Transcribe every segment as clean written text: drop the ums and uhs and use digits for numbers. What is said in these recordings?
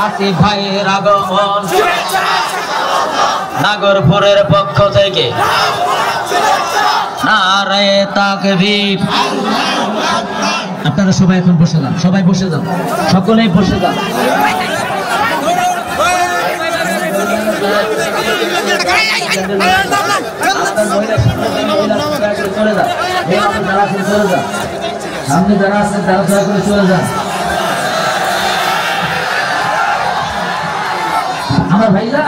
আসিফ ভাইয়ের আগমন নাগরপুরের পক্ষ থেকে নারায়ে তাকবীর। আপনারা সবাই এখন বসে যান, সবাই বসে যান, সকলেই বসে যান। সামনে যারা আছেন তারা দয়া করে চলে যান। আমার ভাইরা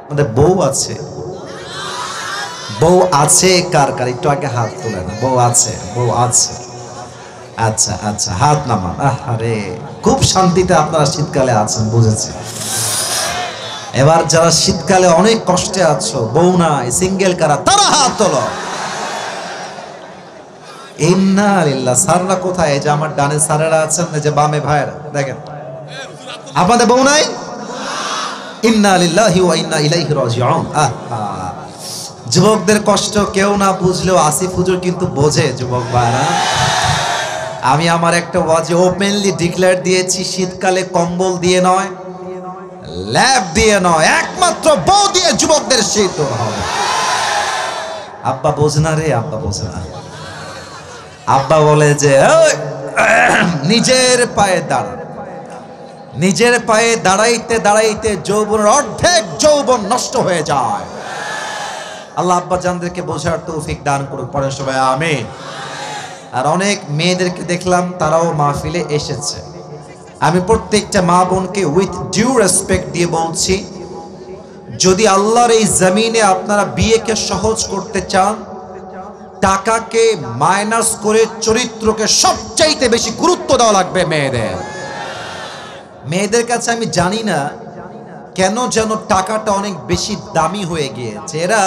আমাদের বউ আছে, বউ আছে কার কার একটু আগে হাত তোলেন। বউ আছে, বউ আছে। আচ্ছা আচ্ছা, হাত নামান। আরে খুব শান্তিতে আপনারা শীতকালে আছেন, বুঝেছি। এবার যারা শীতকালে অনেক কষ্টে আছো, বউ নাই, সিঙ্গেল কারা, তারা হাত তোলো। ইন্না লিল্লাহ। সাররা কোথায়? এই যে আমার ডানে সারেরা আছেন, এই যে বামে ভাইরা, দেখেন আপনাদের বউ নাই। ইন্না লিল্লাহি ওয়া ইন্না ইলাইহি রাজিউন। যুবকদের কষ্ট কেউ না বুঝলেও আসিফ হুজুর কিন্তু বোঝে। যুবক ভাইরা, আমি আমার একটা ওয়াজে ওপেনলি ডিক্লেয়ার দিয়েছি, শীতকালে কম্বল দিয়ে নয়, ল্যাব দিয়ে নয়, একমাত্র বউ দিয়ে যুবকদের শীত হবে। আব্বা বোঝে না রে, আব্বা বোঝে না। আব্বা বলে যে নিজের পায়ে দাঁড়া, নিজের পায়ে দাঁড়াইতে দাঁড়াইতে যৌবনের অর্ধেক যৌবন নষ্ট হয়ে যায়। আল্লাহ আব্বা জানদেরকে বোঝার তৌফিক দান করুক, পরে সবাই আমিন। আর অনেক মেয়েদেরকে দেখলাম তারাও মাহফিলে এসেছে। আমি প্রত্যেকটা মা বোনকে উইথ ডিউ রেসপেক্ট দিয়ে বলছি, যদি আল্লাহর এই জমিনে আপনারা বিয়েকে সহজ করতে চান, টাকাকে মাইনাস করে চরিত্রকে সবচাইতে বেশি গুরুত্ব দেওয়া লাগবে মেয়েদের। মেয়েদের কাছে আমি জানি না কেন যেন টাকাটা অনেক বেশি দামি হয়ে গিয়েছে। এরা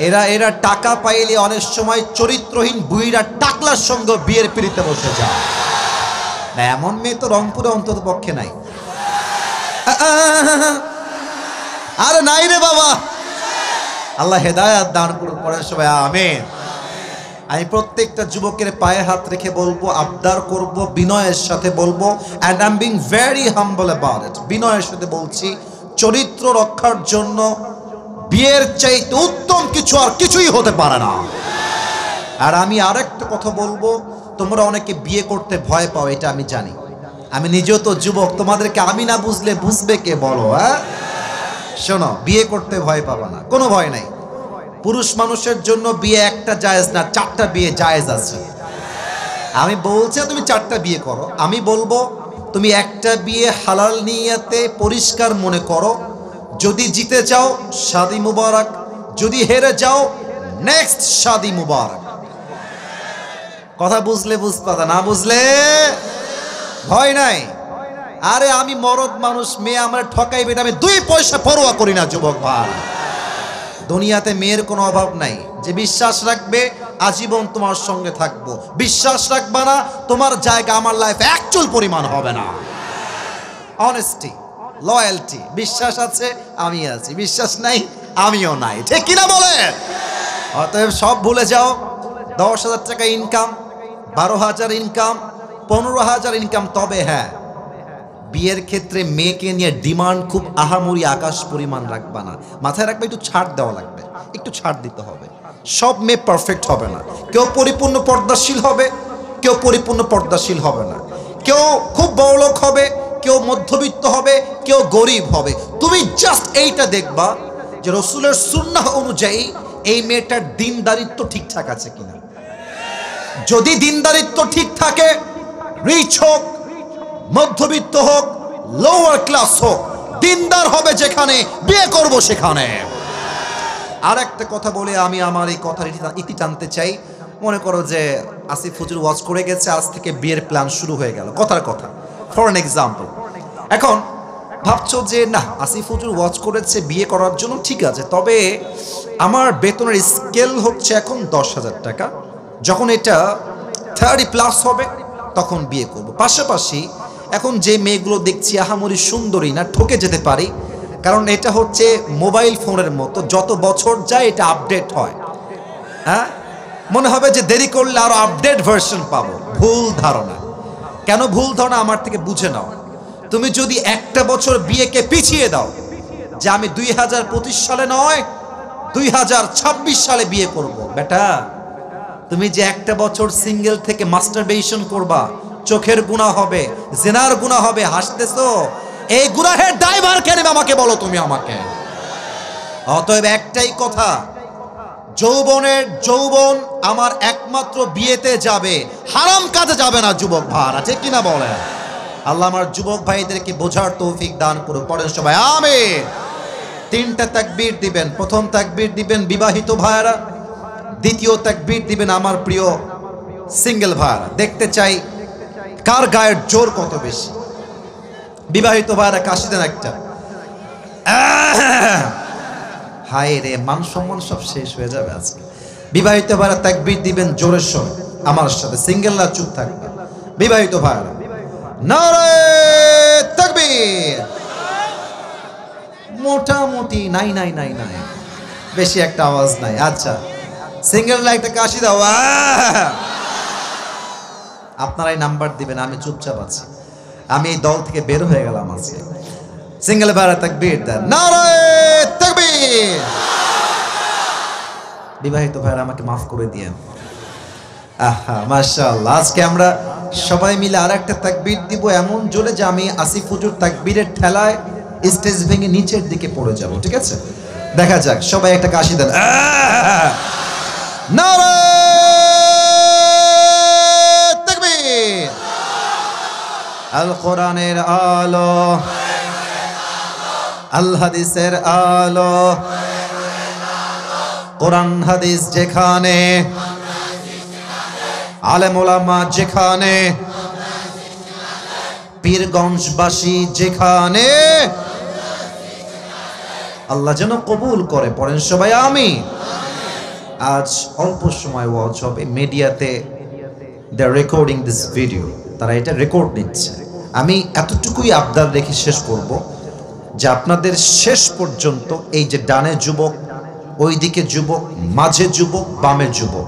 এরা এরা টাকা পাইলে অনেক সময় চরিত্রহীন বুইরা টাকলার সঙ্গে বিয়ের পিড়িতে বসে যায়। না, এমন মেয়ে তো রংপুরে অন্তত পক্ষে নাই। আরে নাই রে বাবা, আল্লাহ হেদায়াত দান করুন, পরে সবাই আমিন। আমি প্রত্যেকটা যুবকের পায়ে হাত রেখে বলবো, আবদার করব, বিনয়ের সাথে বলবো, and I'm being very humble about it, বিনয়ের সাথে বলছি, চরিত্র রক্ষার জন্য বিয়ের চাইতে উত্তম কিছু আর কিছুই হতে পারে না। আর আমি আরেকটা কথা বলবো, তোমরা অনেকে বিয়ে করতে ভয় পাও, এটা আমি জানি। আমি নিজেও তো যুবক, তোমাদেরকে আমি না বুঝলে বুঝবে কে বলো? হ্যাঁ, শোনো, বিয়ে করতে ভয় পাবা না, কোনো ভয় নাই। পুরুষ মানুষের জন্য বিয়ে একটা জায়েজ না, 4টা বিয়ে জায়েজ আছে। আমি বলছি তুমি 4টা বিয়ে করো, আমি বলবো তুমি একটা বিয়ে হালাল নিয়তে পরিষ্কার মনে করো। যদি জিতে যাও শাদি মুবারক, যদি হেরে যাও নেক্সট শাদি মুবারক। কথা বুঝলে বুঝবা, না বুঝলে ভয় নাই। আরে আমি মরদ মানুষ, মেয়ে আমার ঠকাইবে, আমি 2 পয়সা পরোয়া করি না যুবক ভাই। দুনিয়াতে মেয়ের কোনো অভাব নাই। যে বিশ্বাস রাখবে আজীবন তোমার সঙ্গে থাকবো, বিশ্বাস রাখবা না তোমার জায়গা আমার লাইফে একচুল পরিমাণ হবে না। অনেস্টি, লয়্যালটি, বিশ্বাস আছে আমি আছি, বিশ্বাস নাই আমিও নাই, ঠিক কিনা বলে? অতএব সব ভুলে যাও। 10,000 টাকা ইনকাম, 12,000 ইনকাম, 15,000 ইনকাম। তবে হ্যাঁ, বিয়ের ক্ষেত্রে মেয়েকে নিয়ে ডিমান্ড খুব আহামরি আকাশ পরিমাণ রাখবা না, মাথায় রাখবে একটু ছাড় দেওয়া লাগবে, একটু ছাড় দিতে হবে। সব মেয়ে পারফেক্ট হবে না, কেউ পরিপূর্ণ পর্দাশীল হবে, কেউ পরিপূর্ণ পর্দাশীল হবে না, কেউ খুব বড়লোক হবে, কেউ মধ্যবিত্ত হবে, কেউ গরিব হবে। তুমি জাস্ট এইটা দেখবা যে রসুলের সুন্নাহ অনুযায়ী এই মেয়েটার দিনদারিত্ব ঠিকঠাক আছে কিনা। যদি দিনদারিত্ব ঠিক থাকে, রিচ হোক, মধ্যবিত্ত হোক, লোয়ার ক্লাস হোক, দিনদার হবে যেখানে, বিয়ে করব সেখানে। আর একটা কথা বলে আমি আমার এই কথার ইতি টানতে চাই। মনে করো যে আসিফ হুজুর ওয়াজ করে গেছে, আজ থেকে বিয়ের প্ল্যান শুরু হয়ে গেল, কথার কথা, ফর অ্যান এক্সাম্পল। এখন ভাবছো যে না, আসিফ হুজুর ওয়াজ করেছে বিয়ে করার জন্য, ঠিক আছে, তবে আমার বেতনের স্কেল হচ্ছে এখন 10,000 টাকা, যখন এটা 30+ হবে তখন বিয়ে করব। পাশাপাশি এখন যে মেয়েগুলো দেখছি আহামরি সুন্দরী না, ঠকে যেতে পারি, কারণ এটা হচ্ছে মোবাইল ফোনের মতো, যত বছর যায় এটা আপডেট হয়। হ্যাঁ, মনে হবে যে দেরি করলে আরো আপডেট ভার্সন পাবো। ভুল ধারণা। কেন ভুল ধারণা আমার থেকে বুঝে নাও। তুমি যদি একটা বছর বিয়েকে পিছিয়ে দাও, যে আমি 2025 সালে নয় 2026 সালে বিয়ে করব, বেটা তুমি যে একটা বছর সিঙ্গেল থেকে মাস্টারবেশন করবা, চোখের গুনাহ হবে, জিনার গুনাহ হবে, হাসতেছো, এই গুনাহের দায়ভার কে নেবে আমাকে বলো তুমি আমাকে। অতএব একটাই কথা, যৌবন আমার একমাত্র বিয়েতে যাবে, হারাম কাজে যাবে না যুবক ভাইরা, ঠিক কিনা বলেন? আল্লাহ আমার যুবক ভাইদেরকে বোঝার তৌফিক দান করুন, পড়েন সবাই আমিন। 3টা তাকবীর দিবেন। প্রথম তাকবীর দিবেন বিবাহিত ভাইরা, দ্বিতীয় তাকবীর দিবেন আমার প্রিয় সিঙ্গেল ভাইরা। দেখতে চাই কার গায়ের জোর কত বেশি। বিবাহিত ভাইরা কাশি দেন একটা। হায় রে, মান সম্মান সব শেষ হয়ে যাবে আজকে। বিবাহিত ভাইরা তাকবীর দিবেন জোরের সঙ্গে আমার সাথে, সিঙ্গেলরা চুপ থাকবে। বিবাহিত ভাইরা নারে তাকবীর। মোটামুটি নাই, বেশি একটা আওয়াজ নাই। আচ্ছা, সিঙ্গেলরা একটা কাশি দাও। আপনারাই নাম্বার দিবেন, আমি চুপচাপ আছি, আমি এই দল থেকে বের হয়ে গেলাম আজকে। সিঙ্গেল ভাইরা তাকবীর দেন, নারে তাকবীর। বিবাহিত ভাইরা আমাকে মাফ করে দিয়েন। আহা মাশাআল্লাহ, আজকে আমরা সবাই মিলে আরেকটা তাকবীর দিব এমন জোরে যে আমি আসিফ হুজুর তাকবীরের ঠেলায় স্টেজ ভেঙে নিচের দিকে পড়ে যাব, ঠিক আছে? দেখা যাক, সবাই একটা কাশি দেন। নারে তাকবীর। আল কোরআনের আলো, আল হাদিসের আলো, কোরআন হাদিস যেখানে, আলেম ওলামা যেখানে, পীরগঞ্জবাসী যেখানে, আল্লাহ যেন কবুল করে, পড়েন সবাই আমিন। আজ অল্প সময় ওয়াজ হবে, মিডিয়াতে দে আর রেকর্ডিং দিস ভিডিও, তারা এটা রেকর্ড নিচ্ছে। আমি এতটুকুই আবদার রেখে শেষ করব যে আপনাদের শেষ পর্যন্ত এই যে ডানে যুবক, ওইদিকে যুবক, মাঝে যুবক, বামে যুবক,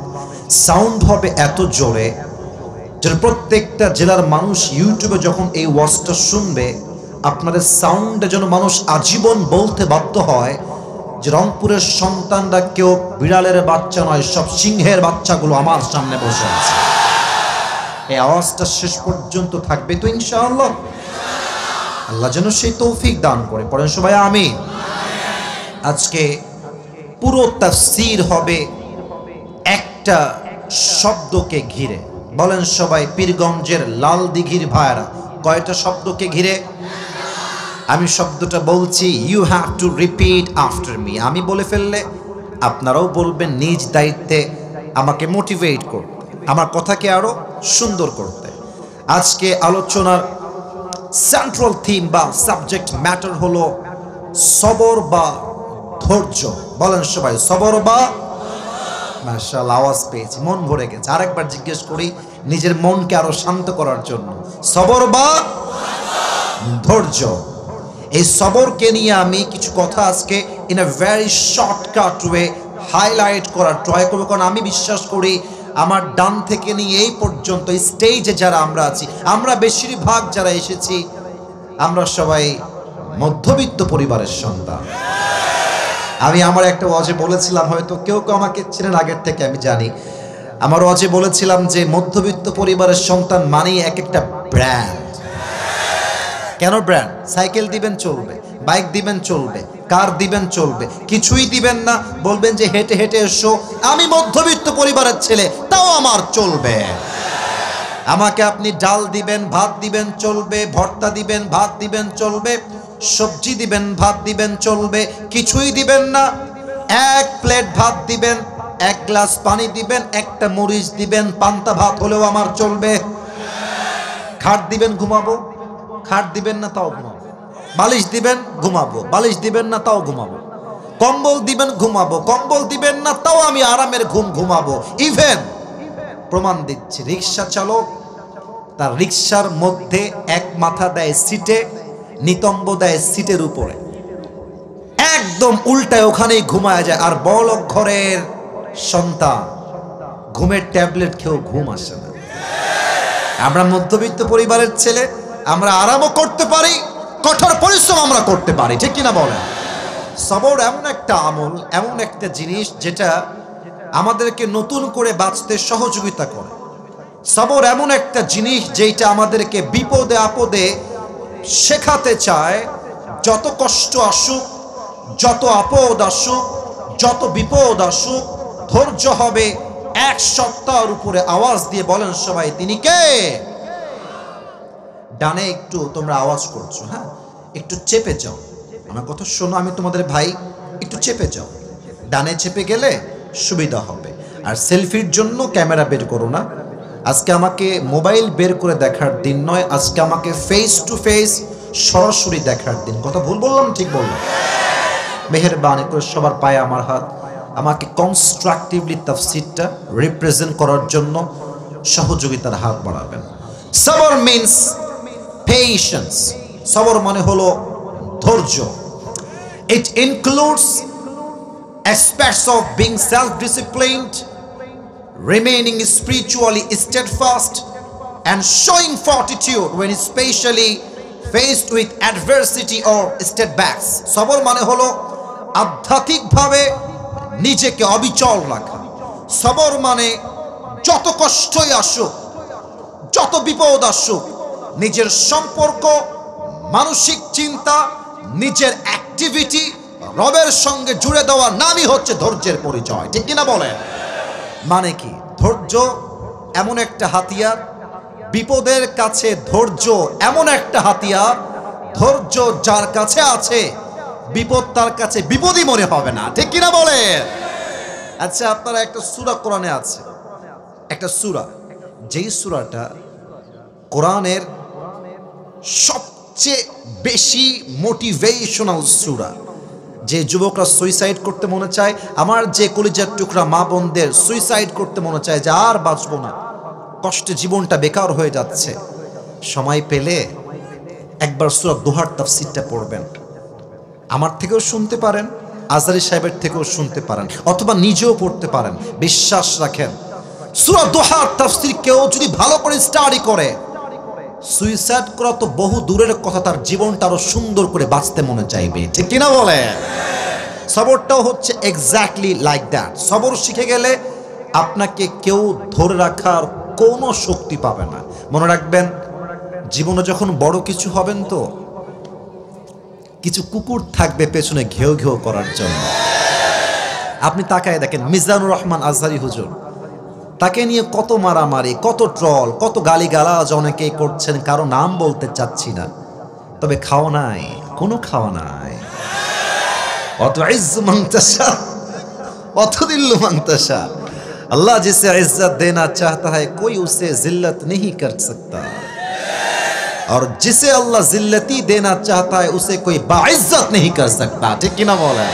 সাউন্ড হবে এত জোরে যে প্রত্যেকটা জেলার মানুষ ইউটিউবে যখন এই ওয়াজটা শুনবে, আপনাদের সাউন্ডে যেন মানুষ আজীবন বলতে বাধ্য হয় যে রংপুরের সন্তানরা কেউ বিড়ালের বাচ্চা নয়, সব সিংহের বাচ্চাগুলো আমার সামনে বসে আছে। এই আওয়াজটা শেষ পর্যন্ত থাকবে তো ইনশাআল্লাহ। আল্লাহ যেন সেই তৌফিক দান করে, পড়েন সবাই আমিন। আজকে পুরো তাফসীর হবে একটা শব্দকে ঘিরে। বলেন সবাই, পীরগঞ্জের লাল দিঘির ভাইরা, কয়টা শব্দকে ঘিরে? আমি শব্দটা বলছি, you have to repeat after me. আমি বলে ফেললে আপনারাও বলবেন, নিজ দায়িত্বে আমাকে মোটিভেট করতে, আমার কথাকে আরো সুন্দর করতে। আজকে আলোচনার সেন্ট্রাল থিম বা সাবজেক্ট ম্যাটার হলো সবর বা ধৈর্য। বলেন সবাই, সবর বা। মাশাআল্লাহ, আওয়াজ পেয়েছি, মন ভরে গেছে। আরেকবার জিজ্ঞেস করি নিজের মনকে আরো শান্ত করার জন্য, সবর বা ধৈর্য। এই সবরকে নিয়ে আমি কিছু কথা আজকে in a very shortcut way highlight করার ট্রাই করবো, কারণ আমি বিশ্বাস করি আমার ডান থেকে নিয়ে এই পর্যন্ত স্টেজে যারা আমরা আছি, আমরা বেশিরভাগ যারা এসেছি, আমরা সবাই মধ্যবিত্ত পরিবারের সন্তান। আমি আমার একটা ওয়াজে বলেছিলাম, হয়তো কেউ কেউ আমাকে চেনেন আগের থেকে, আমি জানি। আমার ওয়াজে বলেছিলাম যে মধ্যবিত্ত পরিবারের সন্তান মানেই এক একটা ব্র্যান্ড। কেন ব্র্যান্ড? সাইকেল দিবেন চলবে, বাইক দিবেন চলবে, কার দিবেন চলবে, কিছুই দিবেন না, বলবেন যে হেঁটে হেঁটে এসো, আমি মধ্যবিত্ত পরিবারের ছেলে, তাও আমার চলবে। আমাকে আপনি ডাল দিবেন, ভাত দিবেন চলবে, ভর্তা দিবেন, ভাত দিবেন চলবে, সবজি দিবেন, ভাত দিবেন চলবে, কিছুই দিবেন না, এক প্লেট ভাত দিবেন, এক গ্লাস পানি দিবেন, একটা মরিচ দিবেন, পান্তা ভাত হলেও আমার চলবে। খাট দিবেন, ঘুমাবো। খাট দিবেন না, তাও ঘুমাবো। বালিশ দিবেন, ঘুমাবো। বালিশ দিবেন না, তাও ঘুমাবো। কম্বল দিবেন, ঘুমাবো। কম্বল দিবেন না, তাও আমি আরামের ঘুম ঘুমাবো। ইভেন প্রমাণ দিচ্ছি, রিক্সা চালক তার রিক্সার মধ্যে এক মাথা দেয় সিটে, নিতম্ব দেয় সিটের উপরে, একদম উল্টায় ওখানেই ঘুমায় যায়। আর বড়লোক ঘরের সন্তান ঘুমের ট্যাবলেট খেয়েও ঘুম আসে না। আমরা মধ্যবিত্ত পরিবারের ছেলে, আমরা আরামও করতে পারি, কঠোর পরিশ্রম আমরা করতে পারি, ঠিক কিনা বলেন? সবর এমন একটা আমল, এমন একটা জিনিস যেটা আমাদেরকে নতুন করে বাঁচতে সহযোগিতা করে। সবর এমন একটা জিনিস যেটা আমাদেরকে বিপদে আপদে শেখাতে চায়, যত কষ্ট আসুক, যত আপদ আসুক, যত বিপদ আসুক, ধৈর্য হবে। এক সপ্তাহের উপরে আওয়াজ দিয়ে বলেন সবাই, তিনি কে? ডানে একটু তোমরা আওয়াজ করছো, হ্যাঁ, একটু চেপে যাও। আমার কথা শোনো, আমি তোমাদের ভাই, একটু চেপে যাও। ডানে চেপে গেলে সুবিধা হবে। আর সেলফির জন্য ক্যামেরা বের করো না। আজকে আমাকে মোবাইল বের করে দেখার দিন নয়, আজকে আমাকে ফেস টু ফেস সরাসরি দেখার দিন। কথা ভুল বললাম, ঠিক বললাম? মেহেরবানি করে সবার পায়ে আমার হাত, আমাকে কনস্ট্রাকটিভলি তাফসীরটা রিপ্রেজেন্ট করার জন্য সহযোগিতার হাত বাড়াবেন। সবর মিন্স পেশেন্স। সবর মানে হলো ধৈর্য। It includes aspects of being self-disciplined, remaining spiritually steadfast, and showing fortitude when especially faced with adversity or setbacks. সবর মানে হলো আধ্যাত্মিকভাবে নিজেকে অবিচল রাখা। সবর মানে যত কষ্টই আসুক, যত বিপদ আসুক, নিজের সম্পর্ক, মানসিক চিন্তা, নিজের অ্যাক্টিভিটি রবের সঙ্গে জুড়ে দেওয়ার নামই হচ্ছে ধৈর্যের পরিচয়, ঠিক কিনা বলেন? মানে কি? ধৈর্য এমন একটা হাতিয়ার, বিপদের কাছে ধৈর্য এমন একটা হাতিয়ার, ধৈর্য যার কাছে আছে বিপদ তার কাছে বিপদই মনে হবে না, ঠিক কিনা বলেন? আচ্ছা, আপনারা একটা সূরা কোরআনে আছে, একটা সূরা, যেই সূরাটা কোরআনের সবচেয়ে বেশি মোটিভেশনাল সূরা। যে যুবকরা সুইসাইড করতে মনে চায়, আমার যে কলিজার টুকরা মা বোনদের সুইসাইড করতে মনে চায় যে আর বাঁচবো না, কষ্টে জীবনটা বেকার হয়ে যাচ্ছে, সময় পেলে একবার সূরা দোহার তাফসীরটা পড়বেন। আমার থেকেও শুনতে পারেন, আজহারী সাহেবের থেকেও শুনতে পারেন, অথবা নিজেও পড়তে পারেন। বিশ্বাস রাখেন, সূরা দোহার তাফসীর কেউ যদি ভালো করে স্টাডি করে, সুইসাইড করা তো বহু দূরের কথা, তার জীবনটা আরো সুন্দর করে বাঁচতে মনে চাইবে, ঠিক কিনা বলে? সবরটাও হচ্ছে এক্স্যাক্টলি লাইক দ্যাট। সবর শিখে গেলে আপনাকে কেউ ধরে রাখার কোনো শক্তি পাবে না। মনে রাখবেন, জীবনে যখন বড় কিছু হবেন তো কিছু কুকুর থাকবে পেছনে ঘেউ ঘেউ করার জন্য। আপনি তাকায় দেখেন, মিজানুর রহমান আজহারী হুজুর, তাকে নিয়ে কত মারামারি, কত ট্রল, কত গালিগালাজ অনেকেই করছেন, কারো নাম বলতে চাচ্ছি না, তবে খাওয়া নাই, কোনো খাওয়া নাই। অত ইজ্জু মাংতাশা অত দিল্লু মাংতাশা, अल्लाह जिसे इज्जत देना चाहता है कोई उसे जिल्लत नहीं कर सकता, और जिसे अल्लाह जिल्लती देना चाहता है उसे कोई बाइज्जत नहीं कर सकता, ठीक किना बोले?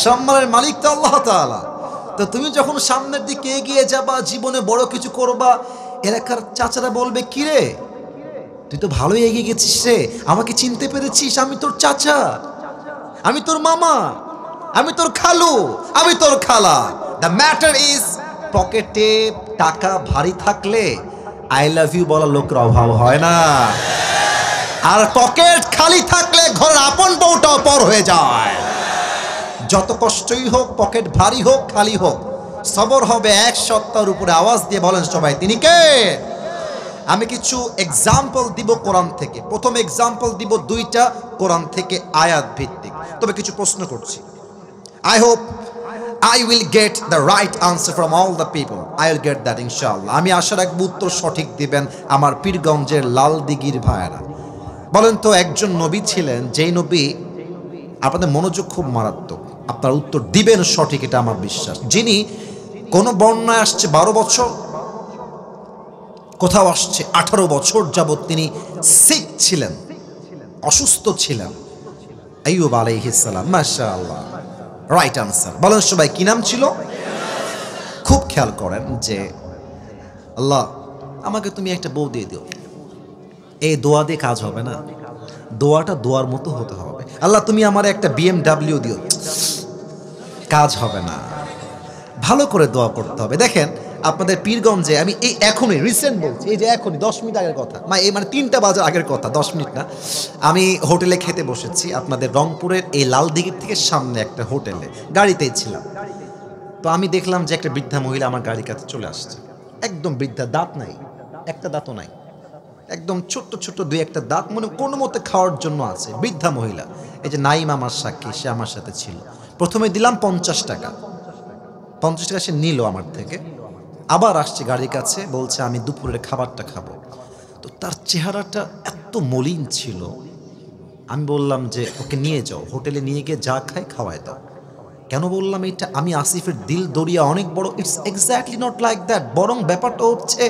সম্মানের মালিক তো আল্লাহ তাআলা। তো তুমি যখন সামনের দিকে এগিয়ে যাবা, জীবনে বড় কিছু করবা, এলাকার চাচারা বলবে, কি রে তুই তো ভালোই এগিয়ে গেছিস রে, আমাকে চিনতে পেরেছিস? আমি তোর চাচা, আমি তোর মামা, আমি তোর খালু, আমি তোর খালা। দ্য ম্যাটার ইজ, পকেটে টাকা ভারী থাকলে আই লাভ ইউ বলার লোকের অভাব হয় না, আর পকেট খালি থাকলে ঘরের আপন বউটাও পর হয়ে যায়। যত কষ্টই হোক, পকেট ভারী হোক খালি হোক, সবর হবে এক সপ্তাহের উপরে। আওয়াজ দিয়ে বলেন সবাই, তিনি কে? আমি কিছু এক্সাম্পল দিব কোরআন থেকে। প্রথম এক্সাম্পল দিব দুইটা কোরআন থেকে আয়াত ভিত্তিক, তবে কিছু প্রশ্ন করছি। I hope I will get the right answer from all the people. I will get that inshallah. আমি আশা রাখব উত্তর সঠিক দিবেন আমার পীরগঞ্জের লাল দিঘির ভাইরা। বলেন তো, একজন নবী ছিলেন, যেই নবী, আপনাদের মনোযোগ খুব মারাত্মক, আপনার উত্তর দিবেন সঠিক, এটা আমার বিশ্বাস। যিনি কোন বর্ণায় আসছে 12 বছর, কোথাও আসছে 18 বছর যাবৎ তিনি সিক ছিলেন, অসুস্থ ছিলেন, আইয়ুব আলাইহিস সালাম। মাশাআল্লাহ, রাইট আনসার। বলেন সবাই, কি নাম ছিল? খুব খেয়াল করেন যে আল্লাহ আমাকে তুমি একটা বউ দিয়ে দিও। এই দোয়া দিয়ে কাজ হবে না, দোয়াটা দোয়ার মতো হতে হবে। আল্লাহ তুমি আমার একটা BMW দিও, কাজ হবে না, ভালো করে দোয়া করতে হবে। দেখেন আপনাদের পীরগঞ্জে, আমি এই এখনই রিসেন্ট বলছি, এই যে এখনই 10 মিনিট আগের কথা, মানে 3টা বাজার আগের কথা, 10 মিনিট না। আমি হোটেলে খেতে বসেছি, আপনাদের রংপুরের এই লালদিঘির থেকে সামনে একটা হোটেলে, গাড়িতেই ছিলাম। তো আমি দেখলাম যে একটা বৃদ্ধা মহিলা আমার গাড়ির কাছে চলে আসছে। একদম বৃদ্ধা, দাঁত নাই, একটা দাঁতও নাই, একদম ছোট্ট ছোট্ট 2-1টা দাঁত, মানে কোনো মতে খাওয়ার জন্য আছে। বৃদ্ধা মহিলা, এই যে নাইম আমার সাক্ষী, সে আমার সাথে ছিল। প্রথমে দিলাম 50 টাকা, 50 টাকা সে নিল আমার থেকে। আবার আসছে গাড়ির কাছে, বলছে আমি দুপুরের খাবারটা খাবো। তো তার চেহারাটা এত মলিন ছিল, আমি বললাম যে ওকে নিয়ে যাও, হোটেলে নিয়ে গিয়ে যা খায় খাওয়ায় দাও। কেন বললাম এটা? আমি আসিফের দিল দরিয়া অনেক বড়, it's exactly not like that. বরং ব্যাপারটা হচ্ছে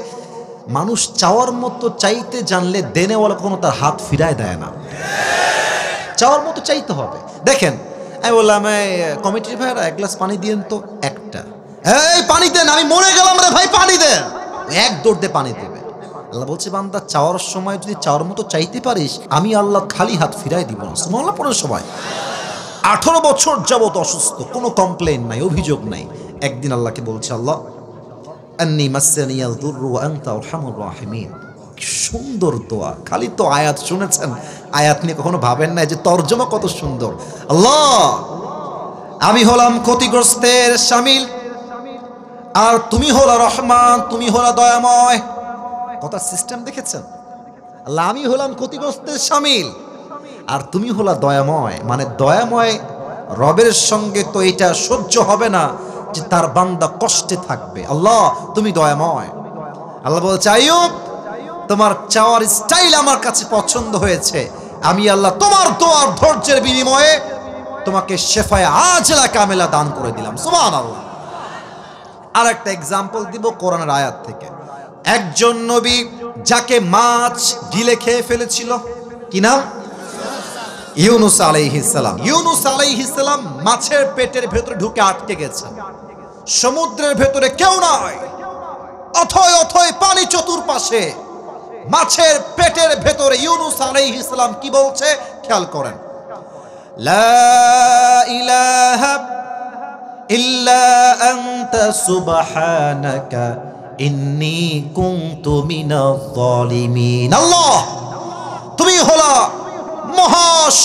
মানুষ চাওয়ার মতো চাইতে জানলে দেনেওয়ালা কোনো তার হাত ফিরায় দেয় না। চাওয়ার মতো চাইতে হবে। দেখেন আমি বললাম, কমিটির ভাইরা 1 গ্লাস পানি দিয়েন তো। একটা, এই পানি দেন, আমি মরে গেলাম রে ভাই, পানি দেন। এক দৌড় দিয়ে পানি দেবে। আল্লাহ বলছে, বান্দা চাওয়ার সময় যদি চাওয়ার মতো চাইতে পারিস, আমি আল্লাহ খালি হাত ফিরাই দিব না। সুবহানাল্লাহ পড়ে সবাই। 18 বছর যাবত অসুস্থ, কোনো কমপ্লেইন নাই, অভিযোগ নাই। একদিন আল্লাহকে বলছে, আল্লাহ আন্নী মাসসানিয়াল দুররু ওয়া আনতা আরহামুর রাহিমিন। সুন্দর দোয়া, খালি তো আয়াত শুনেছেন, আয়াত নিয়ে কখনো ভাবেন না যে তরজমা কত সুন্দর। আল্লাহ আমি হলাম ক্ষতিগ্রস্তের শামিল, আর তুমি হলা রহমান, তুমি হলা দয়াময়। কথা সিস্টেম দেখেছেন? আল্লাহ আমি হলাম ক্ষতিগ্রস্তের শামিল, আর তুমি হলা দয়াময়। মানে দয়াময় রবের সঙ্গে তো এটা সহ্য হবে না যে তার বান্দা কষ্টে থাকবে। আল্লাহ তুমি দয়াময়। আল্লাহ বলছে, আইয়ুব তোমার চাওয়ার স্টাইল আমার কাছে পছন্দ হয়েছে। আমি আল্লাহ তোমার দোয়ার ধৈর্যের বিনিময়ে তোমাকে শেফায়ে আজলা কামেলা দান করে দিলাম। সুবহানাল্লাহ। আর একটা এক্সাম্পল দিব কোরআনের আয়াত থেকে। একজন নবী যাকে মাছ গিলে খেয়ে ফেলেছিল, কি নাম? ইউনুস আলাইহিস সালাম। ইউনুস আলাইহিস সালাম মাছের পেটের ভেতরে ঢুকে আটকে গেছেন। সমুদ্রের ভেতরে কেউ নাই, অথই অথই পানি চতুর্পাশে। মাছের পেটের ভেতরে ইউনুস আলাইহিস সালাম কি বলছে খেয়াল করেন, লা ইলাহা ইল্লা আনতা সুবহানাকা ইন্নী কুনতু মিনাজ জালিমিন। আল্লাহ তুমি হলা মহাশ,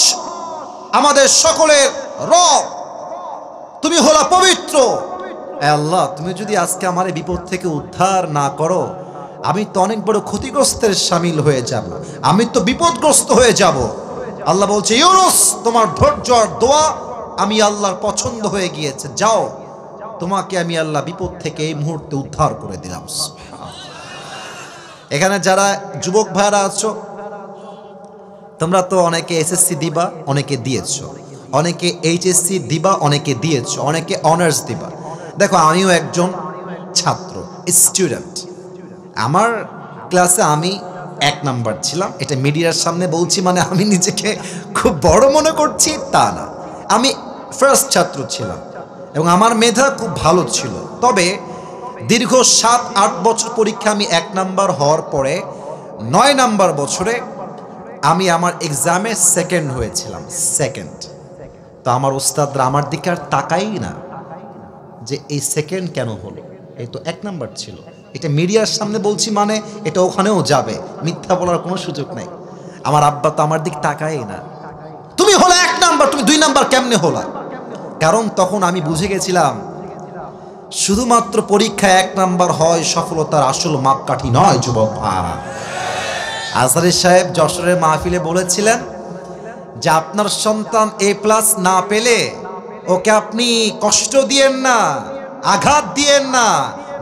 আমাদের সকলের রব, তুমি হলা পবিত্র। আল্লাহ তুমি যদি আজকে আমার এই বিপদ থেকে উদ্ধার না করো, আমি তো অনেক বড় ক্ষতিগ্রস্তের শামিল হয়ে যাব, আমি তো বিপদগ্রস্ত হয়ে যাব। আল্লাহ বলছে, ইউনুস তোমার ধৈর্য আর দোয়া আমি আল্লাহর পছন্দ হয়ে গিয়েছে, যাও তোমাকে আমি আল্লাহ বিপদ থেকে এই মুহূর্তে উদ্ধার করে দিলাম। এখানে যারা যুবক ভাইরা আছো, তোমরা তো অনেকে এসএসসি দিবা, অনেকে দিয়েছো, অনেকে এইচএসসি দিবা, অনেকে দিয়েছো, অনেকে অনার্স দিবা। দেখো আমিও একজন ছাত্র, স্টুডেন্ট। আমার ক্লাসে আমি 1 নাম্বার ছিলাম। এটা মিডিয়ার সামনে বলছি মানে আমি নিজেকে খুব বড় মনে করছি তা না, আমি ফার্স্ট ছাত্র ছিলাম এবং আমার মেধা খুব ভালো ছিল। তবে দীর্ঘ 7-8 বছর পরীক্ষা আমি 1 নাম্বার হওয়ার পরে 9 নাম্বার বছরে আমি আমার এক্সামে সেকেন্ড হয়েছিলাম, সেকেন্ড। তো আমার ওস্তাদরা আমার দিকে আর তাকাই না যে এই সেকেন্ড কেন হলো, এই তো 1 নাম্বার ছিল। এটা মিডিয়ার সামনে বলছি মানে এটা ওখানেও যাবে, মিথ্যা বলার কোনো সুযোগ নাই। আমার আব্বা তো আমার দিক তাকাই না, তুমি হলো 1 নাম্বার, তুমি 2 নাম্বার কেমনে হলা? কারণ তখন আমি বুঝে গেছিলাম শুধুমাত্র পরীক্ষায় 1 নাম্বার হয় সফলতার আসল মাপকাঠি নয়। যুবক ভাই, আজহারী সাহেব যশোরের মাহফিলে বলেছিলেন যে আপনার সন্তান A+ না পেলে ওকে আপনি কষ্ট দিয়েন না, আঘাত দিয়েন না।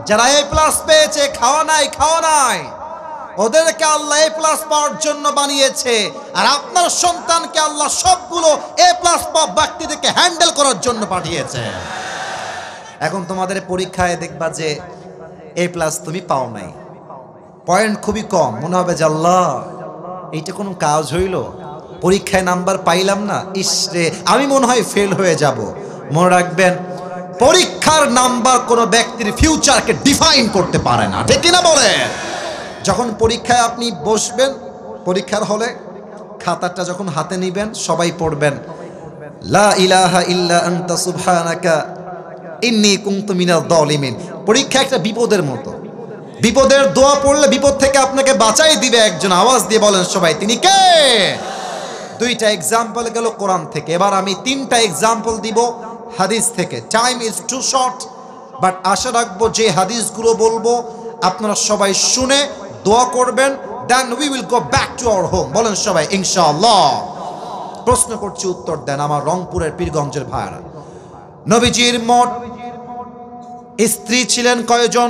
যারা A+ পেয়েছে খাওয়া নাই, খাওয়া নাই। ওদেরকে আল্লাহ এ প্লাস পাওয়ার জন্য বানিয়েছে, আর আপনার সন্তানকে আল্লাহ সবগুলো এ প্লাস পাওয়া ব্যক্তিদেরকে হ্যান্ডেল করার জন্য পাঠিয়েছে। এখন তোমাদের পরীক্ষায় দেখবা যে এ প্লাস তুমি পাও নাই, পয়েন্ট খুবই কম, মনে হবে যে আল্লাহ এইটা কোনো কাজ হইল, পরীক্ষায় নাম্বার পাইলাম না, ইসরে আমি মনে হয় ফেল হয়ে যাব। মনে রাখবেন, পরীক্ষার নাম্বার কোনো ব্যক্তির ফিউচারকে ডিফাইন করতে পারে না, ঠিক কিনা বলে? যখন পরীক্ষায় আপনি বসবেন, পরীক্ষার হলে খাতাটা যখন হাতে নিবেন, সবাই পড়বেন লা ইলাহা ইল্লা আনতা সুবহানাকা ইন্নী কুনতু মিনাজ জালিমিন। পরীক্ষা একটা বিপদের মতো, বিপদের দোয়া পড়লে বিপদ থেকে আপনাকে বাঁচাই দিবে একজন। আওয়াজ দিয়ে বলেন সবাই, তিনি কে? দুইটা এক্সাম্পল গেল কোরআন থেকে, এবার আমি তিনটা এক্সাম্পল দিব হাদিস থেকে। Time is too short, but আশা রাখবো যে হাদিসগুলো বলবো আপনারা সবাই শুনে দোয়া করবেন, then we will go back to our home. বলেন সবাই ইনশাআল্লাহ। প্রশ্ন করছি, উত্তর দেন আমার রংপুরের পীরগঞ্জের ভাইরা। নবীজির মোট স্ত্রী ছিলেন কয়জন?